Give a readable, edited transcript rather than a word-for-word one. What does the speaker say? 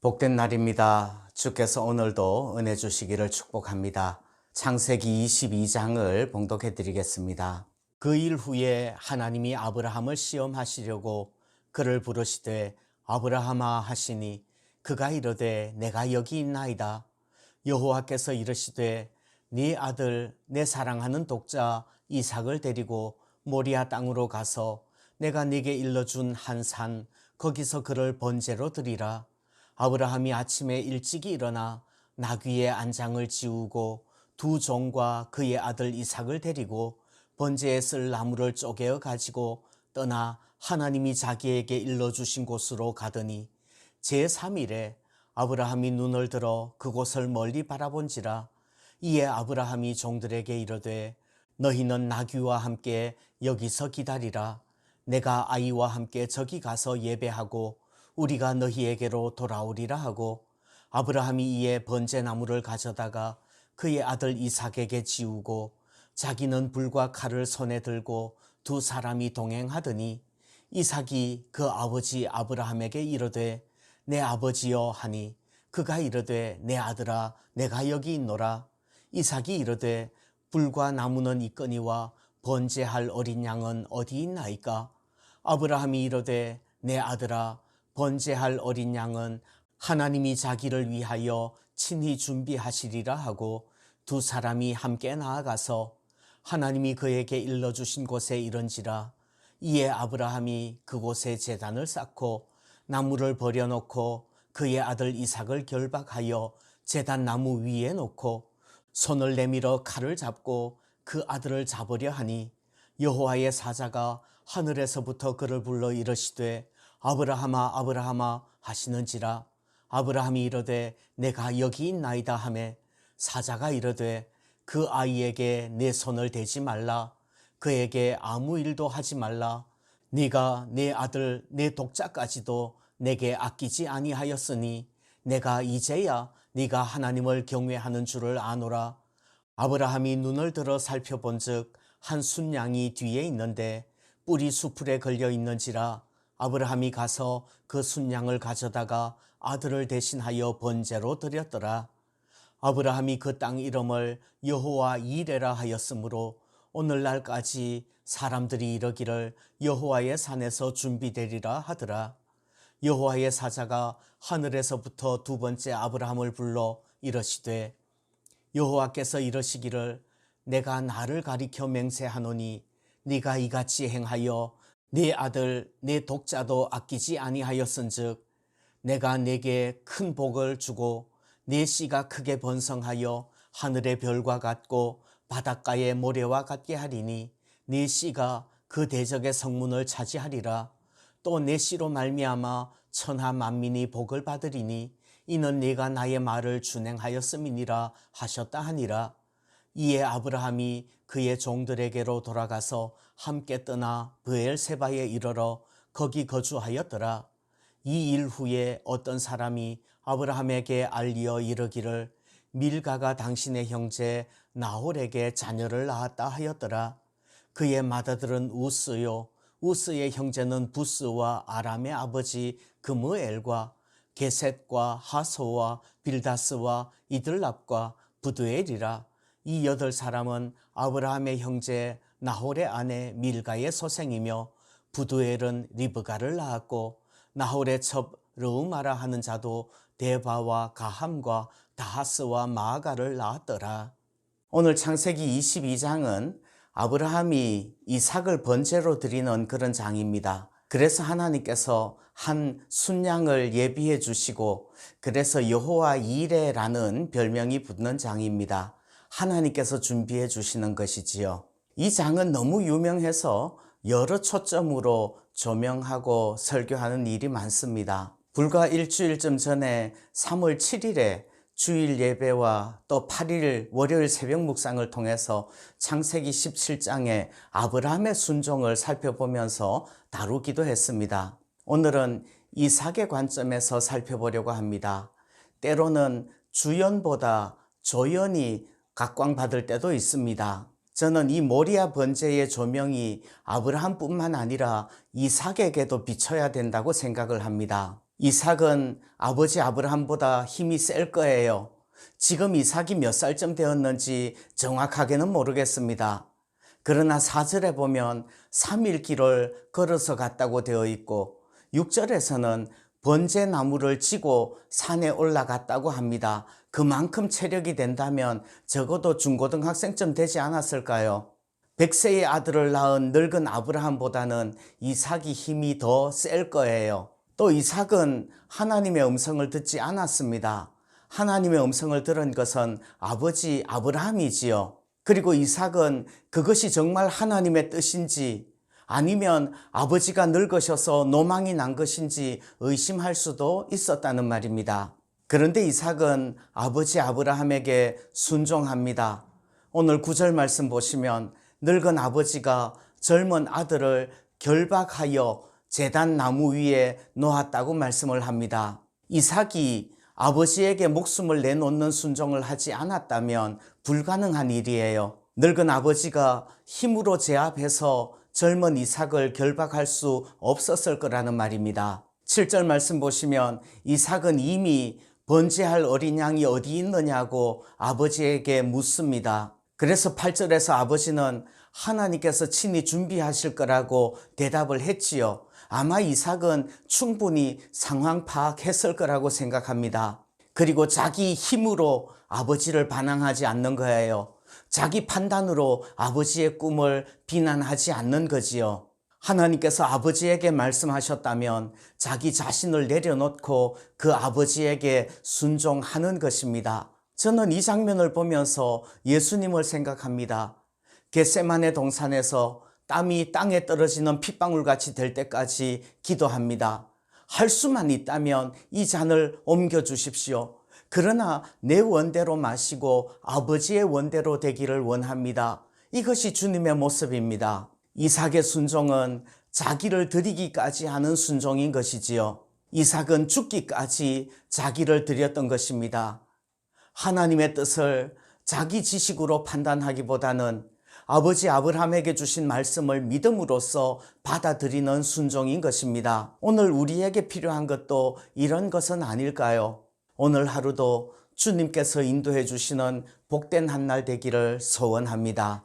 복된 날입니다. 주께서 오늘도 은혜 주시기를 축복합니다. 창세기 22장을 봉독해 드리겠습니다. 그 일 후에 하나님이 아브라함을 시험하시려고 그를 부르시되 아브라함아 하시니 그가 이르되 내가 여기 있나이다. 여호와께서 이르시되 네 아들 내 사랑하는 독자 이삭을 데리고 모리아 땅으로 가서 내가 네게 일러준 한 산 거기서 그를 번제로 드리라. 아브라함이 아침에 일찍이 일어나 나귀의 안장을 지우고 두 종과 그의 아들 이삭을 데리고 번제에 쓸 나무를 쪼개어 가지고 떠나 하나님이 자기에게 일러주신 곳으로 가더니 제3일에 아브라함이 눈을 들어 그곳을 멀리 바라본지라. 이에 아브라함이 종들에게 이르되 너희는 나귀와 함께 여기서 기다리라. 내가 아이와 함께 저기 가서 예배하고 우리가 너희에게로 돌아오리라 하고 아브라함이 이에 번제나무를 가져다가 그의 아들 이삭에게 지우고 자기는 불과 칼을 손에 들고 두 사람이 동행하더니 이삭이 그 아버지 아브라함에게 이르되 내 아버지여 하니 그가 이르되 내 아들아 내가 여기 있노라. 이삭이 이르되 불과 나무는 있거니와 번제할 어린 양은 어디 있나이까. 아브라함이 이르되 내 아들아 번제할 어린 양은 하나님이 자기를 위하여 친히 준비하시리라 하고 두 사람이 함께 나아가서 하나님이 그에게 일러주신 곳에 이른지라. 이에 아브라함이 그곳에 제단을 쌓고 나무를 버려놓고 그의 아들 이삭을 결박하여 제단 나무 위에 놓고 손을 내밀어 칼을 잡고 그 아들을 잡으려 하니 여호와의 사자가 하늘에서부터 그를 불러 이르시되 아브라함아 아브라함아 하시는지라. 아브라함이 이르되 내가 여기 있나이다 하매 사자가 이르되 그 아이에게 내 손을 대지 말라. 그에게 아무 일도 하지 말라. 네가 내 아들 내 독자까지도 내게 아끼지 아니하였으니 내가 이제야 네가 하나님을 경외하는 줄을 아노라. 아브라함이 눈을 들어 살펴본즉 한 순양이 뒤에 있는데 뿔이 수풀에 걸려 있는지라. 아브라함이 가서 그 순양을 가져다가 아들을 대신하여 번제로 드렸더라. 아브라함이 그 땅 이름을 여호와 이레라 하였으므로 오늘날까지 사람들이 이르기를 여호와의 산에서 준비되리라 하더라. 여호와의 사자가 하늘에서부터 두 번째 아브라함을 불러 이르시되 여호와께서 이르시기를 내가 나를 가리켜 맹세하노니 네가 이같이 행하여 네 아들 네 독자도 아끼지 아니하였은즉 내가 네게 큰 복을 주고 네 씨가 크게 번성하여 하늘의 별과 같고 바닷가의 모래와 같게 하리니 네 씨가 그 대적의 성문을 차지하리라. 또 내 씨로 말미암아 천하 만민이 복을 받으리니 이는 네가 나의 말을 준행하였음이니라 하셨다 하니라. 이에 아브라함이 그의 종들에게로 돌아가서 함께 떠나 브엘세바에 이르러 거기 거주하였더라. 이 일 후에 어떤 사람이 아브라함에게 알리어 이르기를 밀가가 당신의 형제 나홀에게 자녀를 낳았다 하였더라. 그의 맏아들은 우스요 우스의 형제는 부스와 아람의 아버지 그므엘과 게셋과 하소와 빌다스와 이들랍과 부두엘이라. 이 8사람은 아브라함의 형제 나홀의 아내 밀가의 소생이며 부두엘은 리브가를 낳았고 나홀의 첩 르우마라 하는 자도 데바와 가함과 다하스와 마아가를 낳았더라. 오늘 창세기 22장은 아브라함이 이삭을 번제로 드리는 그런 장입니다. 그래서 하나님께서 한 순양을 예비해 주시고 그래서 여호와 이레라는 별명이 붙는 장입니다. 하나님께서 준비해 주시는 것이지요. 이 장은 너무 유명해서 여러 초점으로 조명하고 설교하는 일이 많습니다. 불과 일주일쯤 전에 3월 7일에 주일 예배와 또 8일 월요일 새벽 묵상을 통해서 창세기 17장의 아브라함의 순종을 살펴보면서 다루기도 했습니다. 오늘은 이삭의 관점에서 살펴보려고 합니다. 때로는 주연보다 조연이 각광받을 때도 있습니다. 저는 이 모리아 번제의 조명이 아브라함뿐만 아니라 이삭에게도 비춰야 된다고 생각을 합니다. 이삭은 아버지 아브라함보다 힘이 셀 거예요. 지금 이삭이 몇 살쯤 되었는지 정확하게는 모르겠습니다. 그러나 4절에 보면 3일 길을 걸어서 갔다고 되어 있고 6절에서는 번제나무를 지고 산에 올라갔다고 합니다. 그만큼 체력이 된다면 적어도 중고등학생쯤 되지 않았을까요? 100세의 아들을 낳은 늙은 아브라함보다는 이삭이 힘이 더 셀 거예요. 또 이삭은 하나님의 음성을 듣지 않았습니다. 하나님의 음성을 들은 것은 아버지 아브라함이지요. 그리고 이삭은 그것이 정말 하나님의 뜻인지 아니면 아버지가 늙으셔서 노망이 난 것인지 의심할 수도 있었다는 말입니다. 그런데 이삭은 아버지 아브라함에게 순종합니다. 오늘 9절 말씀 보시면 늙은 아버지가 젊은 아들을 결박하여 제단 나무 위에 놓았다고 말씀을 합니다. 이삭이 아버지에게 목숨을 내놓는 순종을 하지 않았다면 불가능한 일이에요. 늙은 아버지가 힘으로 제압해서 젊은 이삭을 결박할 수 없었을 거라는 말입니다. 7절 말씀 보시면 이삭은 이미 번제할 어린 양이 어디 있느냐고 아버지에게 묻습니다. 그래서 8절에서 아버지는 하나님께서 친히 준비하실 거라고 대답을 했지요. 아마 이삭은 충분히 상황 파악했을 거라고 생각합니다. 그리고 자기 힘으로 아버지를 반항하지 않는 거예요. 자기 판단으로 아버지의 꿈을 비난하지 않는 거지요. 하나님께서 아버지에게 말씀하셨다면 자기 자신을 내려놓고 그 아버지에게 순종하는 것입니다. 저는 이 장면을 보면서 예수님을 생각합니다. 겟세마네 동산에서 땀이 땅에 떨어지는 핏방울같이 될 때까지 기도합니다. 할 수만 있다면 이 잔을 옮겨주십시오. 그러나 내 원대로 마시고 아버지의 원대로 되기를 원합니다. 이것이 주님의 모습입니다. 이삭의 순종은 자기를 드리기까지 하는 순종인 것이지요. 이삭은 죽기까지 자기를 드렸던 것입니다. 하나님의 뜻을 자기 지식으로 판단하기보다는 아버지 아브라함에게 주신 말씀을 믿음으로써 받아들이는 순종인 것입니다. 오늘 우리에게 필요한 것도 이런 것은 아닐까요? 오늘 하루도 주님께서 인도해 주시는 복된 한 날 되기를 소원합니다.